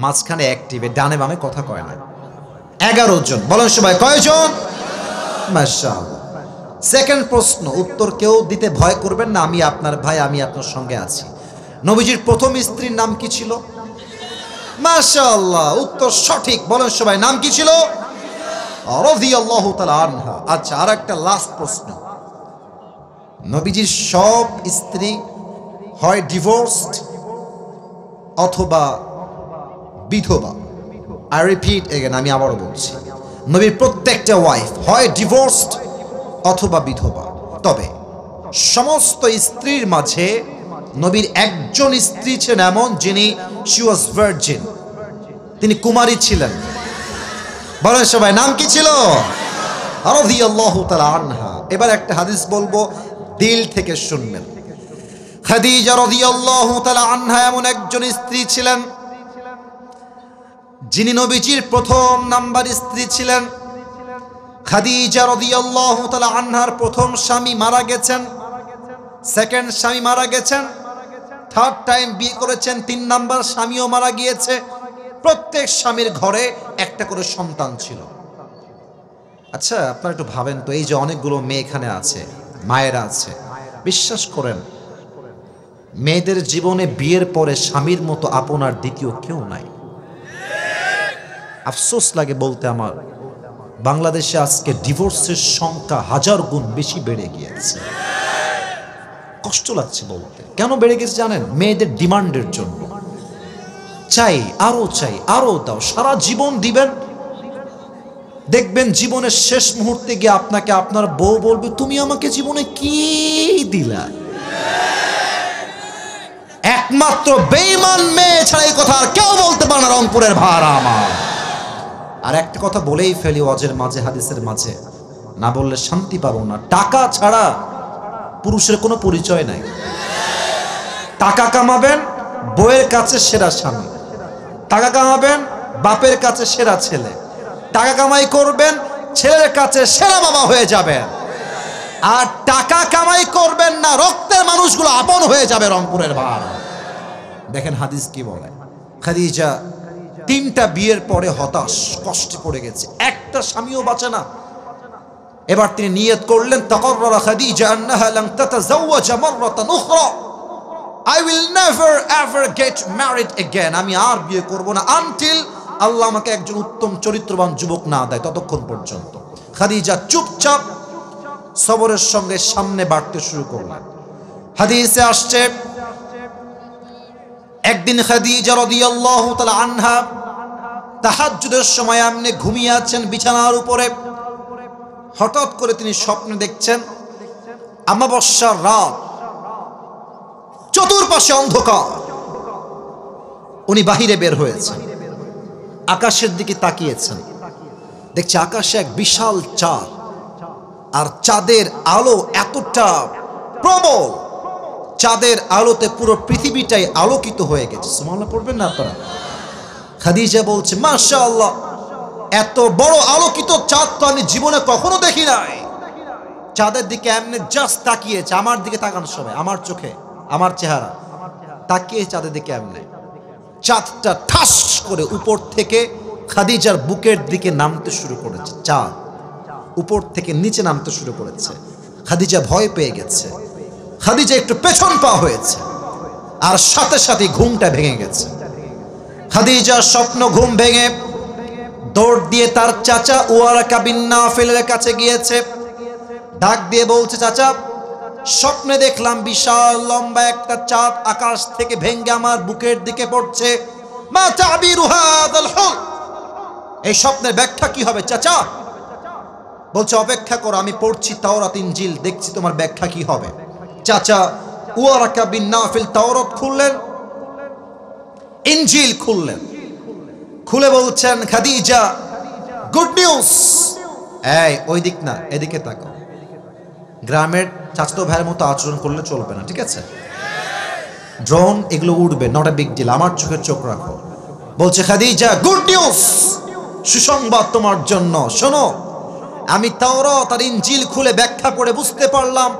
মাঝখানে অ্যাক্টিভে ডানে বামে কথা কয় না, 11 জন। বলেন সবাই কয়জন? মাশাআল্লাহ। সেকেন্ড প্রশ্ন, উত্তর কেউ দিতে ভয় করবেন না, আমি আপনার ভাই, আমি আপনার সঙ্গে আছি। নবীজির প্রথম স্ত্রীর নাম কি ছিল? মাশাআল্লাহ, উত্তর সঠিক। বলেন সবাই, নাম কি ছিল? রাদিয়াল্লাহু তাআলা আনহা। আচ্ছা, আর একটা লাস্ট প্রশ্ন, নবীজির সব স্ত্রী হয় ডিভোর্সড অথবা বিধবা। আই রিপিট এগেন, আমি আবারও বলছি, নবীর প্রত্যেকটা ওয়াইফ হয় ডিভোর্সড অথবা বিধবা। তবে সমস্ত স্ত্রীর মাঝে নবীর একজন স্ত্রী ছিলেন এমন, যিনি শি ওয়াজ ভার্জিন, তিনি কুমারী ছিলেন। বলেন সবাই, নাম কি ছিল? রাদিয়াল্লাহু তাআলা আনহা। এবার একটা হাদিস বলবো, দিল থেকে শুনবেন। খাদিজা রাদিয়াল্লাহু তাআলা আনহা এমন একজন স্ত্রী ছিলেন যিনি নবীজির প্রথম নাম্বার স্ত্রী ছিলেন। খাদিজা রাদিয়াল্লাহু তাআলা আনহার প্রথম স্বামী মারা গেছেন, সেকেন্ড স্বামী মারা গেছেন, থার্ড টাইম বিয়ে করেছেন, 3 নাম্বার স্বামীও মারা গিয়েছে। প্রত্যেক স্বামীর ঘরে একটা করে সন্তান ছিল। আচ্ছা, আপনারা একটু ভাবেন তো, এই যে অনেকগুলো মেয়ে এখানে আছে, মায়েরা আছে, বিশ্বাস করেন মেয়েদের জীবনে বিয়ের পরে স্বামীর মতো আপনার দ্বিতীয় কেউ নাই। আফসোস লাগে বলতে আমার, বাংলাদেশে আজকে ডিভোর্সের সংখ্যা 1000 গুণ বেশি বেড়ে গিয়েছে। কষ্ট লাগছে বলতে। কেন বেড়ে গেছে জানেন? মেয়েদের ডিমান্ডের জন্য। চাই, আরো চাই, আরো দাও, সারা জীবন দিবেন। দেখবেন জীবনের শেষ মুহূর্তে গিয়ে আপনাকে আপনার বউ বলবে, তুমি আমাকে জীবনে কি দিলা? একমাত্র বেঈমান মেয়ে ছাড়া এই কথা আর কেউ বলতে পারে না রংপুরের ভাড়া আমার। আর একটা কথা বলেই ফেলি ওয়াজের মাঝে, হাদিসের মাঝে, না বললে শান্তি পাবো না। টাকা ছাড়া পুরুষের কোনো পরিচয় নাই। টাকা কামাবেন, বউয়ের কাছে সেরা স্বামী। টাকা কামাবেন, বাপের কাছে সেরা ছেলে। টাকা কামাই করবেন, ছেলের কাছে সেরা বাবা হয়ে যাবেন। আর টাকা কামাই করবেন না, রক্তের মানুষগুলো আপন হয়ে যাবে রংপুরের ভার। দেখেন হাদিস কি বলে। খাদিজা 3টা বিয়ের পরে হতাশ, কষ্টে পড়ে গেছে, একটা স্বামীও বাঁচে না। এবার তিনি নিয়ত করলেন, তাকাররারা খাদিজা আন্নাহা লান তাতাজাওয়াজা মাররাতান Ukhra, I will never ever get married again. আমি আর বিয়ে করব না আনটিল আল্লাহ আমাকে একজন উত্তম চরিত্রবান যুবক না দেয়, ততক্ষণ পর্যন্ত। খাদিজা চুপচাপ সবরের সঙ্গে সামনে বাড়তে শুরু করলেন। হাদিসে আসছে, একদিন খাদিজা রাদিয়াল্লাহু তাআলা আনহা তাহাজ্জুদের সময় এমনি ঘুমিয়ে আছেন বিছানার উপরে। হঠাৎ করে তিনি স্বপ্নে দেখছেন অমাবস্যার রাত, চতুর্পাশে অন্ধকার। উনি বাহিরে বের হয়েছেন, আকাশের দিকে তাকিয়েছেন, দেখছে আকাশে এক বিশাল চাঁদ, আর চাঁদের আলো এতটা প্রবল, চাঁদের আলোতে পুরো পৃথিবীটাই আলোকিত হয়ে গেছে। সুবহানাল্লাহ পড়বেন না আপনারা? খাদিজা বলছে, মাশাআল্লাহ, এত বড় আলোকিত চাঁদ তো আমি জীবনে কখনো দেখি নাই। চাঁদের দিকে এমনি জাস্ট তাকিয়েছে, আমার দিকে তাকানো সবাই, আমার চোখে, আমার চেহারা তাকিয়ে চাঁদের দিকে এমনি। চাঁদটা ঠাস করে উপর থেকে খাদিজার বুকের দিকে নামতে শুরু করেছে, চাঁদ উপর থেকে নিচে নামতে শুরু করেছে। খাদিজা ভয় পেয়ে গেছে, খাদিজা একটু পেছন পা হয়েছে, আর সাথে সাথে ঘুমটা ভেঙে গেছে। খাদিজার স্বপ্ন ঘুম ভেঙে দৌড় দিয়ে তার চাচা ওয়ারাকা বিন নাফিলের কাছে গিয়েছে, ডাক দিয়ে বলছে, চাচা স্বপ্নে দেখলাম বিশাল লম্বা একটা চাঁদ আকাশ থেকে ভেঙে আমার বুকের দিকে পড়ছে। মা তাবিরু হাযাল হুল, এই স্বপ্নের ব্যাখ্যা কি হবে চাচা? বলছে অপেক্ষা করো, আমি পড়ছি তাওরাত ইনজিল, দেখছি তোমার ব্যাখ্যা কি হবে। চাচা ওয়ারাকা বিন নাফিল তাওরাত খুললেন, ইনজিল খুললেন, খুলে বলছেন, খাদিজা গুড নিউজ। এই ওই দিক না, এদিকে তাকাও। গ্রামের চাচাতো ভাইয়ের মতো আচরণ করলে চলবে না, ঠিক আছে? ড্রোন এগুলো উড়বে, নট এ বিগ ডিল, আমার চোখের চোখ রাখো। বলছে খাদিজা গুড নিউজ, সুসংবাদ তোমার জন্য। শোনো, আমি তাওরাত আর ইনজিল খুলে ব্যাখ্যা করে বুঝতে পারলাম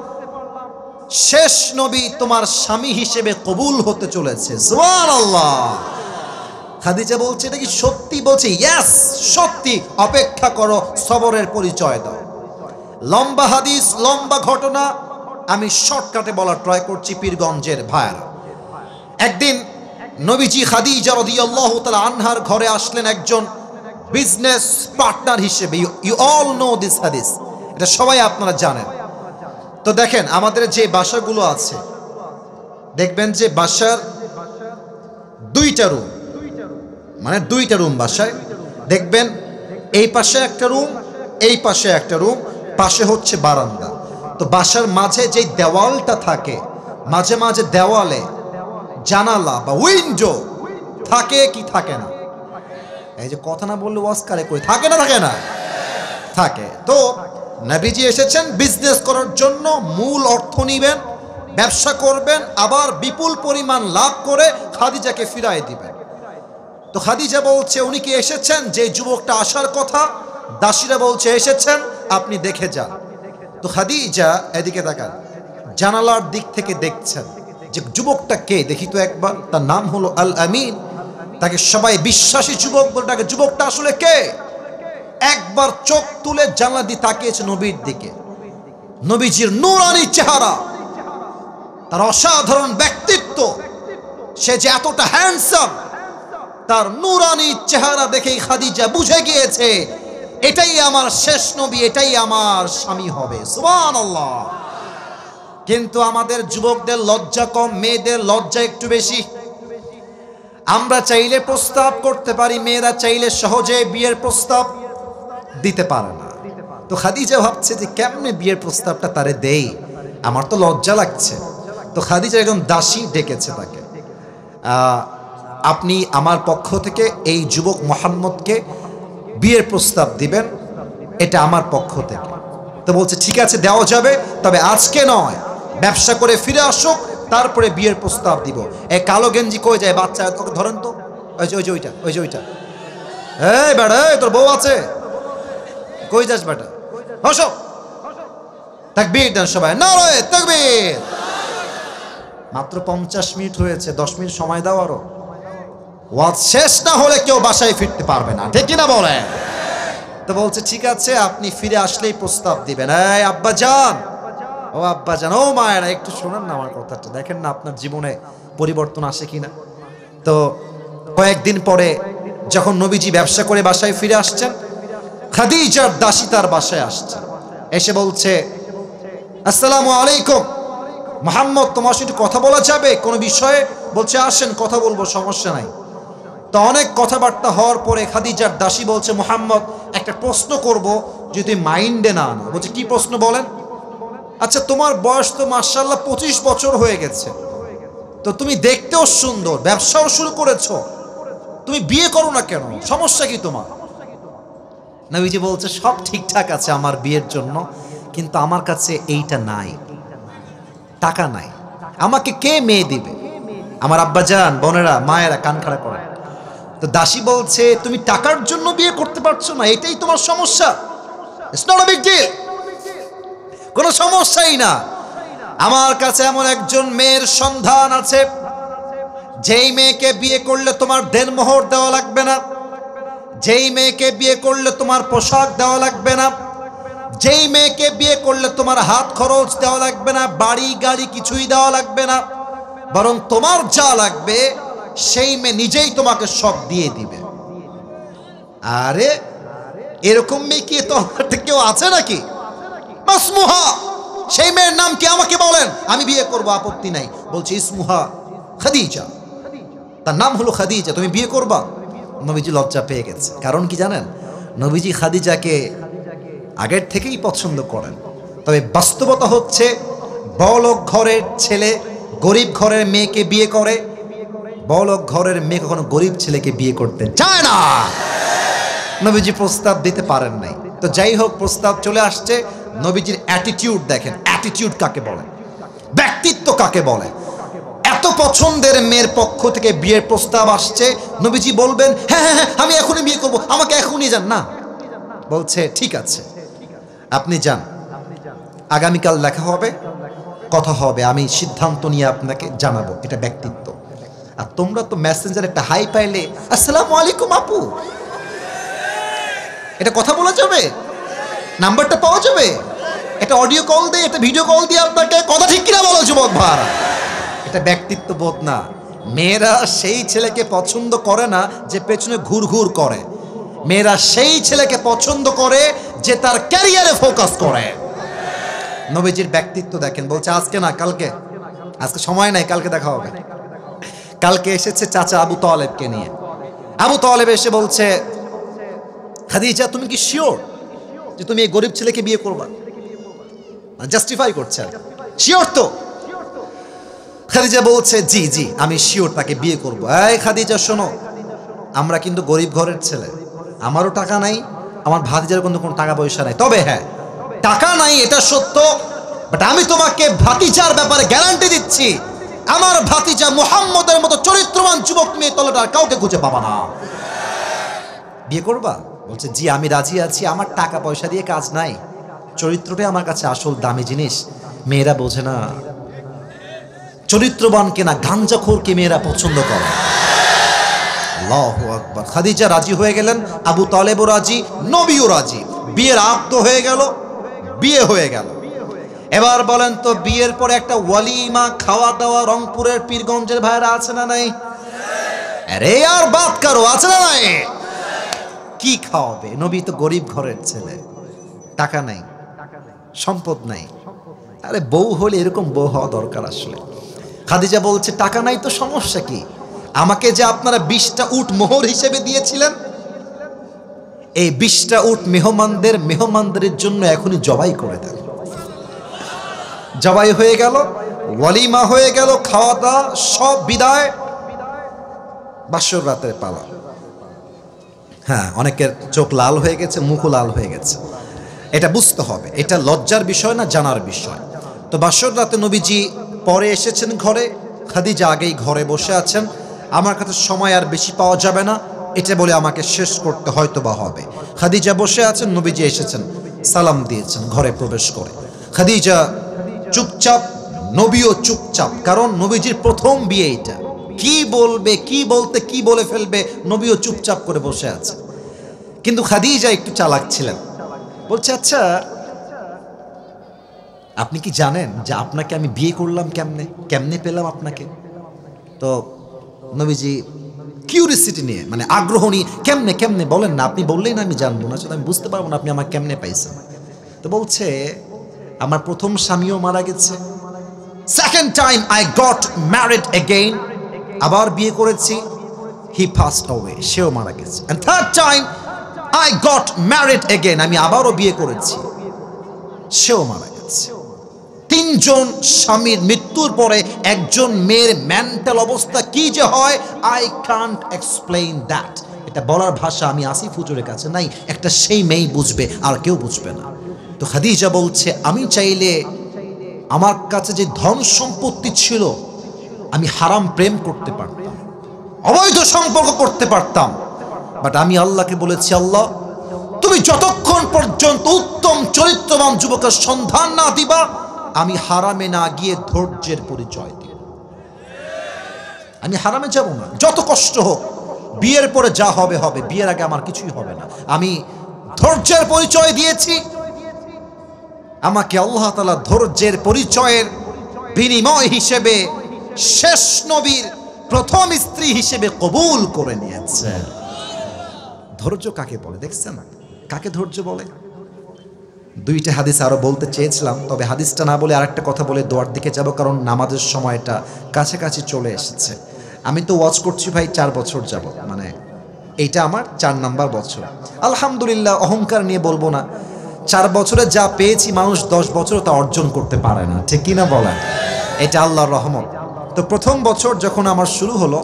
শেষ নবী তোমার স্বামী হিসেবে কবুল হতে চলেছে। সুবহানাল্লাহ। খাদিজা বলছে এটা কি সত্যি? বলছে ইয়েস সত্যি, অপেক্ষা করো, সবরের পরিচয় দাও। লম্বা হাদিস, লম্বা ঘটনা, আমি শর্টকাটে বলার ট্রাই করছি পীরগঞ্জের ভাইরা। একদিন নবীজি খাদিজা রাদিয়াল্লাহু তাআলা আনহার ঘরে আসলেন একজন বিজনেস পার্টনার হিসেবে। ইউ অল নো দিস হাদিস, এটা সবাই আপনারা জানেন। তো দেখেন আমাদের যে বাসাগুলো আছে, দেখবেন যে বাসার দুইটা রুম, মানে দুইটা রুম বাসায়, দেখবেন এই পাশে একটা রুম, এই পাশে একটা রুম, পাশে হচ্ছে বারান্দা। তো বাসার মাঝে যে দেওয়ালটা থাকে, মাঝে মাঝে দেওয়ালে জানালা বা উইন্ডো থাকে কি থাকে না? এই যে কথা না বললে ওয়াজকারে কই, থাকে না থাকে না? থাকে। তো নবীজি এসেছেন বিজনেস করার জন্য, মূল অর্থ নিবেন, ব্যবসা করবেন, আবার বিপুল পরিমাণ লাভ করে খাদিজাকে ফিরায় দিবেন। তো খাদিজা বলছে উনি কি এসেছেন? যে যুবকটা আসার কথা, দাসীরা বলছে এসেছেন, আপনি দেখে যান। তো খাদিজা এদিকে তাকান, জানালার দিক থেকে দেখছেন যে যুবকটা কে, দেখি তো একবার। তার নাম হলো আল আমিন, তাকে সবাই বিশ্বাসী যুবক বলে ডাকে। যুবকটা আসলে কে? একবার চোখ তুলে জানলা দিয়ে তাকিয়েছে নবীর দিকে। নবীজির নূরানি চেহারা, তার অসাধারণ ব্যক্তিত্ব, সে যে এতটা হ্যান্ডসাম, তার নূরানি চেহারা দেখেই খাদিজা বুঝে গিয়েছে এটাই আমার শেষ নবী, এটাই আমার স্বামী হবে। সুবহানাল্লাহ। কিন্তু আমাদের যুবকদের লজ্জা কম, মেয়েদের লজ্জা একটু বেশি। আমরা চাইলে প্রস্তাব করতে পারি, মেয়েরা চাইলে সহজে বিয়ের প্রস্তাব দিতে পারে না। তো খাদিজা ভাবছে যে কেমনে বিয়ের প্রস্তাবটা তারে দেই, আমার তো লজ্জা লাগছে। তো খাদিজা একজন দাসী ডেকেছে তাকে, আপনি আমার পক্ষ থেকে এই যুবক মোহাম্মদকে বিয়ের প্রস্তাব দিবেন, এটা আমার পক্ষ থেকে। তো বলছে ঠিক আছে দেওয়া যাবে, তবে আজকে নয়, ব্যবসা করে ফিরে আসুক, তারপরে বিয়ের প্রস্তাব দিব। এই কালো গেঞ্জি কই যায় বাচ্চা, তোকে ধরেন তো, ওই যে ওইটা, ওই যে ওইটা। এই বেটা, তোর বউ আছে, কই যাস বেটা, বসো। তাকবীর দেন সবাই, নারায়ে তাকবীর। মাত্র 50 মিনিট হয়েছে, 10 মিনিট সময় দাও আরো। ওয়াজ শেষ না হলে কেউ বাসায় ফিরতে পারবে না, ঠিক কিনা বলে? তো বলছে ঠিক আছে, আপনি ফিরে আসলেই প্রস্তাব দিবেন। এই আব্বা জান, ও আব্বা জান, ও মায়েরা একটু শোনেন না আমার কথাটা, দেখেন না আপনার জীবনে পরিবর্তন আসে কিনা। তো কয়েকদিন পরে যখন নবীজি ব্যবসা করে বাসায় ফিরে আসছেন, খাদিজার দাসী তার বাসায় আসছে, এসে বলছে আসসালামু আলাইকুম মুহাম্মদ, তোমার সাথে কথা বলা যাবে কোনো বিষয়ে? বলছে আসেন, কথা বলবো, সমস্যা নাই। তো অনেক কথাবার্তা হওয়ার পরে খাদিজার দাসী বলছে মুহাম্মদ একটা প্রশ্ন করব, যদি মাইন্ডে না আনো। বলছে কি প্রশ্ন বলেন? আচ্ছা তোমার বয়স তো মাশাআল্লাহ 25 বছর হয়ে গেছে, তো তুমি দেখতেও সুন্দর, ব্যবসাও শুরু করেছো, তুমি বিয়ে করো না কেন, সমস্যা কি তোমার? নবীজি বলছে সব ঠিকঠাক আছে আমার বিয়ের জন্য, কিন্তু আমার কাছে এইটা নাই, টাকা নাই, আমাকে কে মেয়ে দিবে? আমার আব্বাজান, বোনেরা, মায়েরা কান খাড়া করেন। তো দাসী বলছে তুমি টাকার জন্য বিয়ে করতে পারছো না, এটাই তোমার সমস্যা? It's not a big deal, কোনো সমস্যাই না। আমার কাছে এমন একজন মেয়ের সন্ধান আছে, যেই মেয়েকে বিয়ে করলে তোমার দেনমোহর দেওয়া লাগবে না, যেই মেয়েকে বিয়ে করলে তোমার পোশাক দেওয়া লাগবে না, যেই মেয়েকে বিয়ে করলে তোমার হাত খরচ দেওয়া লাগবে না, বাড়ি গাড়ি কিছুই দেওয়া লাগবে না, বরং তোমার যা লাগবে সেই মেয়ে নিজেই তোমাকে সব দিয়ে দিবে। আরে এরকম মেয়ে কি তোমার কেউ আছে নাকি? মাসমুহা, সেই মেয়ের নাম কি আমাকে বলেন, আমি বিয়ে করব, আপত্তি নাই। বলছে ইসমুহা খাদিজা, তার নাম হলো খাদিজা, তুমি বিয়ে করবা? নবীজি লজ্জা পেয়ে গেছে। কারণ কি জানেন? নবীজি খাদিজাকে আগের থেকেই পছন্দ করেন। তবে বাস্তবতা হচ্ছে বড়লোক ঘরের ছেলে গরিব ঘরের মেয়েকে বিয়ে করে, বড়লোক ঘরের মেয়ে কখনো গরিব ছেলেকে বিয়ে করতে চায় না। নবীজি প্রস্তাব দিতে পারেন নাই। তো যাই হোক, প্রস্তাব চলে আসছে। নবীজির অ্যাটিটিউড দেখেন, অ্যাটিটিউড কাকে বলে, ব্যক্তিত্ব কাকে বলে। এত পছন্দের মেয়ের পক্ষ থেকে বিয়ের প্রস্তাব আসছে, নবীজি বলবেন হ্যাঁ হ্যাঁ হ্যাঁ আমি এখনই বিয়ে করব, আমাকে এখনই যান না। বলছে ঠিক আছে আপনি যান, আগামীকাল দেখা হবে, কথা হবে, আমি সিদ্ধান্ত নিয়ে আপনাকে জানাবো। এটা ব্যক্তিত্ব। আর তোমরা তো মেসেঞ্জারে একটা হাই পাইলে আসসালামু আলাইকুম আপু, এটা কথা বলা যাবে, নাম্বারটা পাওয়া যাবে, এটা অডিও কল দিয়ে, এটা ভিডিও কল দিয়ে আপনাকে কথা ঠিক কিনা বলো যুবক ভাড়া। এটা ব্যক্তিত্ব বোধ না। মেয়েরা সেই ছেলেকে পছন্দ করে না যে পেছনে ঘুরঘুর করে, মেয়েরা সেই ছেলেকে পছন্দ করে যে তার ক্যারিয়ারে ফোকাস করে। নবীজির ব্যক্তিত্ব দেখেন। বলছে আজকে না, কালকে, আজকে সময় নাই, কালকে দেখা হবে। কালকে এসেছে চাচা আবু তালেবকে নিয়ে। আবু তালেব এসে বলছে খাদিজা তুমি কি শিওর যে তুমি এই গরিব ছেলেকে বিয়ে করবা? জাস্টিফাই করছে, শিওর তো? খাদিজা বলছে জি জি আমি শিওর, তাকে বিয়ে করবো। এই খাদিজা শোনো, আমরা কিন্তু গরিব ঘরের ছেলে, আমারও টাকা নাই, আমার ভাতিজার কিন্তু কোনো টাকা পয়সা নাই। তবে হ্যাঁ, টাকা নাই এটা সত্য, বাট আমি তোমাকে ভাতিজার ব্যাপারে গ্যারান্টি দিচ্ছি, আমার ভাতিজা মুহাম্মদের মতো চরিত্রবান যুবক মেয়ে তলাটা আর কাউকে খুঁজে পাবা না। বিয়ে করবা? বলছে জি আমি রাজি আছি, আমার টাকা পয়সা দিয়ে কাজ নাই, চরিত্রটাই আমার কাছে আসল দামি জিনিস। মেয়েরা বোঝে না, চরিত্রবানকে না গাঞ্জাখোরকে মেয়েরা পছন্দ করে। আল্লাহু আকবার। খাদিজা রাজি হয়ে গেলেন, আবু তালেবও রাজি, নবীও রাজি। বিয়ের আব্দ হয়ে গেল, বিয়ে হয়ে গেল। এবার বলেন তো, বিয়ের পরে একটা ওয়ালিমা খাওয়া দাওয়া রংপুরের পীরগঞ্জের ভাইরা আছে না নাই? আরে আর বাত কারো আছে না নাই? কি খাওয়াবে? নবী তো গরিব ঘরের ছেলে, টাকা নাই, সম্পদ নাই। আরে বউ হলে এরকম বউ হওয়া দরকার আসলে। খাদিজা বলছে টাকা নাই তো সমস্যা কি, আমাকে যে আপনারা 20টা উট মোহর হিসেবে দিয়েছিলেন, এই 20টা উট মেহমানদের জন্য এখনই জবাই করে দেন। জবাই হয়ে গেল, ওয়ালিমা হয়ে গেল, খাওয়া দাওয়া সব বিদায়, বাসর রাতের পালা। হ্যাঁ, অনেকের চোখ লাল হয়ে গেছে, মুখও লাল হয়ে গেছে। এটা বুঝতে হবে, এটা লজ্জার বিষয় না, জানার বিষয়। তো বাসর রাতে নবীজি পরে এসেছেন ঘরে, খাদিজা আগেই ঘরে বসে আছেন। আমার কাছে সময় আর বেশি পাওয়া যাবে না, এটা বলে আমাকে শেষ করতে হয়তো বা হবে। খাদিজা বসে আছেন, নবীজি এসেছেন, সালাম দিয়েছেন, ঘরে প্রবেশ করে। খাদিজা চুপচাপ, নবীও চুপচাপ, কারণ নবীজির প্রথম বিয়ে এটা। কি বলবে, কি বলতে, কি বলে ফেলবে, নবীও চুপচাপ করে বসে আছে। কিন্তু খাদিজা একটু চালাক ছিলেন। বলছে আচ্ছা আপনি কি জানেন যে আপনাকে আমি বিয়ে করলাম কেমনে, কেমনে পেলাম আপনাকে? তো নবীজি কিউরিসিটি নিয়ে, মানে আগ্রহ নিয়ে, কেমনে কেমনে বলেন না, আপনি বললেই না আমি জানবো না, আমি বুঝতে পারবো না আপনি আমার কেমনে পাইছেন। তো বলছে আমার প্রথম স্বামীও মারা গেছে, second time I got married again, আবার বিয়ে করেছি, হি পাসড অ্যাওয়ে, সেও মারা গেছে, and third time I got married again, আমি আবারও বিয়ে করেছি, সেও মারা গেছে। 3 জন স্বামীর মৃত্যুর পরে একজন মেয়ের মেন্টাল অবস্থা কি যে হয়, আই কান্ট এক্সপ্লেইন দ্যাট। এটা বলার ভাষা আমি আসিফ হুজুরের কাছে নাই, একটা সেই মেয়েই বুঝবে, আর কেউ বুঝবে না। তো খাদিজা বলছে আমি চাইলে আমার কাছে যে ধন সম্পত্তি ছিল, আমি হারাম প্রেম করতে পারতাম, অবৈধ সম্পর্ক করতে পারতাম, বাট আমি আল্লাহকে বলেছি আল্লাহ তুমি যতক্ষণ পর্যন্ত উত্তম চরিত্রবান যুবকের সন্ধান না দিবা, আমি হারামে না গিয়ে ধৈর্যের পরিচয় দিব। আমি হারামে যাব না, যত কষ্ট হোক, বিয়ের পরে যা হবে হবে, বিয়ের আগে আমার কিছুই হবে না। আমি ধৈর্যের পরিচয় দিয়েছি, আমাকে আল্লাহ তাআলা ধৈর্যের পরিচয়ের বিনিময় হিসেবে শেষ নবীর প্রথম স্ত্রী হিসেবে কবুল করে নিয়েছে। ধৈর্য কাকে বলে দেখছেন? কাকে ধৈর্য বলে? দুইটা হাদিস আরো বলতে চেয়েছিলাম, তবে হাদিসটা না বলে আরেকটা কথা বলে দোয়ার দিকে যাব, কারণ নামাজের সময়টা কাছাকাছি চলে এসেছে। আমি তো ওয়াজ করছি ভাই 4 বছর যাব, মানে এইটা আমার 4 নাম্বার বছর। আলহামদুলিল্লাহ, অহংকার নিয়ে বলবো না, 4 বছরে যা পেয়েছি মানুষ 10 বছর তা অর্জন করতে পারে না, ঠিক কিনা বলেন? এটা আল্লাহর রহমত। তো প্রথম বছর যখন আমার শুরু হলো,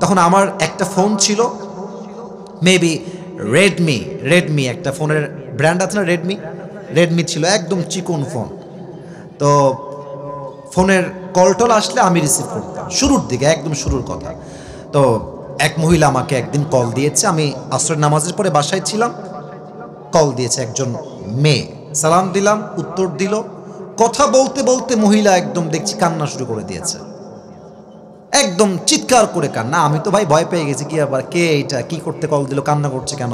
তখন আমার একটা ফোন ছিল, মেবি রেডমি একটা ফোনের ব্র্যান্ড আছে না, রেডমি ছিল, একদম চিকন ফোন। তো ফোনের কলটল আসলে আমি রিসিভ করতাম, শুরুর দিকে, একদম শুরুর কথা। তো এক মহিলা আমাকে একদিন কল দিয়েছে, আমি আসরের নামাজের পরে বাসায় ছিলাম, কল দিয়েছে একজন মেয়ে, সালাম দিলাম, উত্তর দিল। কথা বলতে বলতে মহিলা একদম দেখছি কান্না শুরু করে দিয়েছে, একদম চিৎকার করে কান্না। আমি তো ভাই ভয় পেয়ে গেছি, কি আবার, কে এটা, কি করতে কল দিল, কান্না করছে কেন?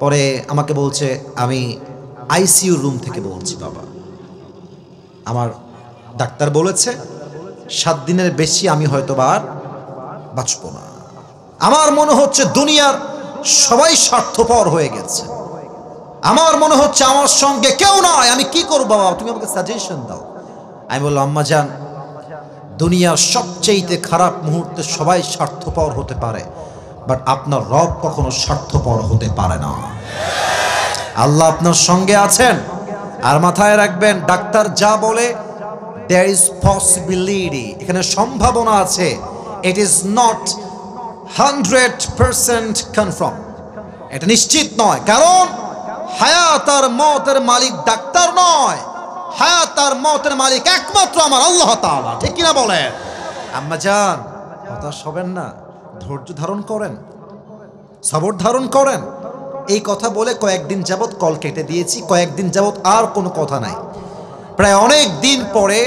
পরে আমাকে বলছে, আমি আইসিইউ রুম থেকে বলছি বাবা, আমার ডাক্তার বলেছে 7 দিনের বেশি আমি হয়তো আর বাঁচব না। আমার মনে হচ্ছে দুনিয়ার সবাই স্বার্থপর হয়ে গেছে, আমার মনে হচ্ছে আমার সঙ্গে কেউ নয়, আমি কি করব বাবা, তুমি আমাকে সাজেশন দাও। আমি বললাম, আম্মা জান, দুনিয়ার সবচেয়ে খারাপ মুহূর্তে সবাই স্বার্থপর হতে পারে, বাট আপনার রব কখনো স্বার্থপর হতে পারে না। আল্লাহ আপনার সঙ্গে আছেন। আর মাথায় রাখবেন, ডাক্তার যা বলে there is possibility, এখানে সম্ভাবনা আছে, it is not 100% confirm, এটা নিশ্চিত নয়। কারণ হায়াত আর মওতের মালিক ডাক্তার নয়, হায়াত আর মওতের মালিক একমাত্র আমার আল্লাহ তাআলা, ঠিক কিনা বলেন? আম্মা জান, হতাশ হবেন না, ধৈর্য ধারণ করেন, সবর ধারণ করেন। এই কথা বলে কয়েকদিন যাবত কল কেটে দিয়েছি, কয়েকদিন যাবত আর কোনো কথা নাই। প্রায় অনেক দিন পরে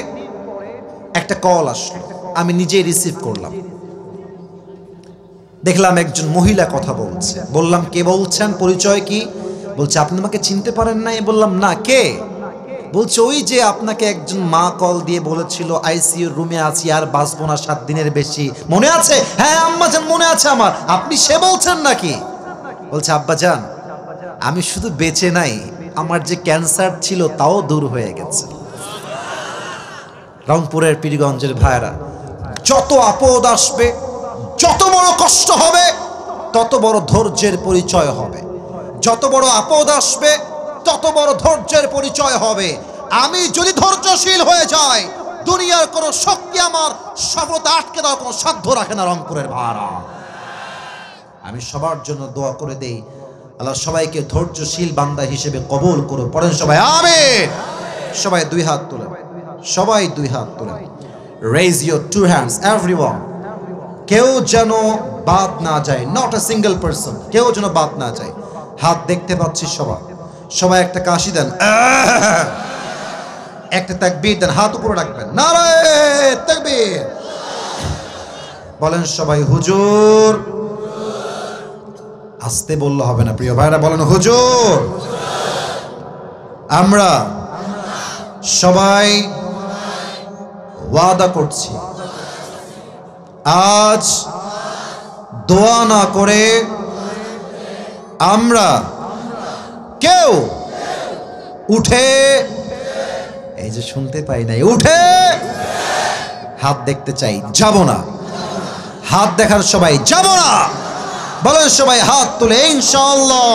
একটা কল আসলো, আমি নিজেই রিসিভ করলাম। দেখলাম একজন মহিলা কথা বলছে। বললাম, কে বলছেন, পরিচয় কি? বলছে, আপনি আমাকে চিনতে পারেন নাই। বললাম, না, কে? বলছে, ওই যে আপনাকে একজন মা কল দিয়ে বলেছিল আইসিইউ রুমে আছি, আর বাঁচবো না 7 দিনের বেশি, মনে আছে? হ্যাঁ আম্মা জান, মনে আছে আমার। আপনি সে বলছেন নাকি? বলছে, আব্বা জান, আমি শুধু বেঁচে নাই, আমার যে ক্যান্সার ছিল তাও দূর হয়ে গেছে। রংপুরের পীরগঞ্জের ভাইরা, যত আপদ আসবে, যত বড় কষ্ট হবে, তত বড় ধৈর্যের পরিচয় হবে। যত বড় আপদ আসবে, তত বড় ধৈর্যের পরিচয় হবে। আমি যদি ধৈর্যশীল হয়ে যাই, দুনিয়ার কোনো শক্তি আমার সফলতা আটকে দেওয়ার কোনো সাধ্য রাখে না। রংপুরের ভাইরা, আমি সবার জন্য দোয়া করে দেই, আল্লাহ সবাইকে ধৈর্যশীল বান্দা হিসেবে কবুল করো। পড়েন সবাই আমিন। সবাই 2 হাত তোলেন, সবাই 2 হাত তোলেন। Raise your 2 hands everyone. কেউ যেন বাদ না যায়, নট আ সিঙ্গেল পারসন, কেউ যেন বাদ না যায়। হাত দেখতে পাচ্ছি সবাই, সবাই একটা কাশি দেন, একটা তাকবীর দেন, হাত উপরে রাখবেন, নারায়ে তাকবীর। বলেন সবাই হুজুর। আস্তে বললে হবে না প্রিয় ভাইরা, বলেন হুজুর। আমরা সবাই ওয়াদা করছি, আজ দোয়া না করে আমরা কেউ উঠে, এই যে শুনতে পাই নাই, উঠে হাত দেখতে চাই, যাব না। হাত দেখার সবাই যাব না, বলেন সবাই হাত তুলে ইনশাআল্লাহ।